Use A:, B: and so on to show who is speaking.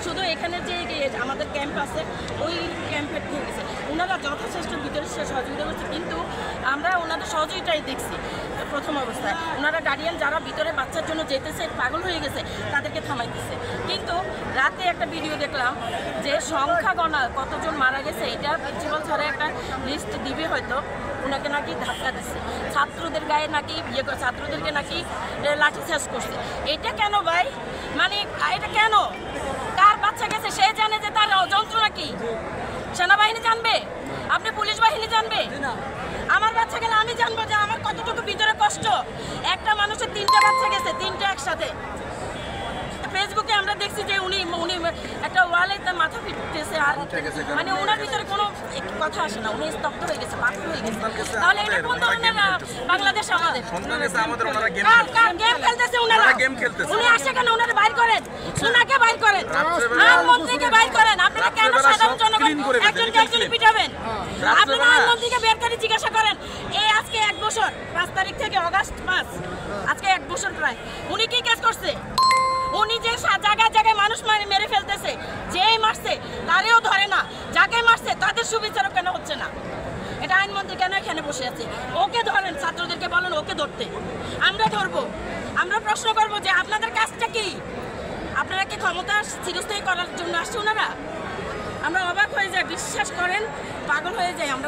A: শুধু এখানে যে আমাদের ক্যাম্প আছে ওই ক্যাম্পের থেকে গেছে। ওনারা যথাযথ ভিতরে সহযোগিতা করছে, কিন্তু আমরা ওনাদের সহযোগিতাই দেখছি। প্রথম অবস্থায় ওনারা গার্ডিয়ান যারা ভিতরে বাচ্চার জন্য যেতেছে পাগল হয়ে গেছে তাদেরকে থামাইতেছে, কিন্তু রাতে একটা ভিডিও দেখলাম যে সংখ্যা গণা কতজন মারা গেছে এটা প্রিন্সিপাল স্যারের একটা লিস্ট দিবে হয়তো, ওনাকে নাকি ধাক্কা দিচ্ছে, ছাত্রদের গায়ে নাকি ছাত্রদেরকে নাকি লাঠিচার্জ করছে। এটা কেন ভাই? মানে এটা কেন? কার বাচ্চা গেছে সে জানে যে তার যন্ত্রণা কি? সেনাবাহিনী জানবে? আপনি পুলিশ বাহিনী জানবে? আমার বাচ্চা গেলে আমি জানবো যে আমার কতটুকু ভিতরে কষ্ট। একটা মানুষের 3টে বাচ্চা গেছে, 3টে একসাথে। ফেসবুকে আমরা দেখছি যে উনি একটা ওয়ালে তার মাথা ফিটতেছে, আর মানে ওনার ভিতরে কোনো কথা আসে না, উনি স্তব্ধ হয়ে গেছে, পাথর হয়ে গেছে। তাহলে এটা কোন ধরনের বাংলাদেশ? আমাদের গেম খেলতেছে ওনারা। উনি আসে কেন? ওনারা বাইর করেন, ওনাকে বাইর করেন, আইনমন্ত্রীকে বাইর করেন। আপনারা কেন সাধারণ জনগণ একজনকে একজন পিটাবেন? আপনারা আইনমন্ত্রীকে বের করে জিজ্ঞাসা করেন। এই আজকে 1 বছর, 5 তারিখ থেকে অগাস্ট 5, আজকে 1 বছর প্রায়। উনি কি কাজ করছে? উনি যে জায়গায় জায়গায় মানুষ মেরে ফেলতেছে, যেই মারছে তারেও ধরে না, যাকে মারছে তাদের সুবিচারও কেন হচ্ছে না? এটা আইনমন্ত্রী কেন এখানে বসে আছে? ওকে ধরেন, ছাত্রদেরকে বলেন ওকে ধরতে, আমরা ধরবো। আমরা প্রশ্ন করবো যে আপনাদের কাজটা কি? আপনারা কি ক্ষমতা চিরস্থায়ী করার জন্য আসছে ওনারা? আমরা অবাক হয়ে যাই, বিশ্বাস করেন, পাগল হয়ে যাই আমরা।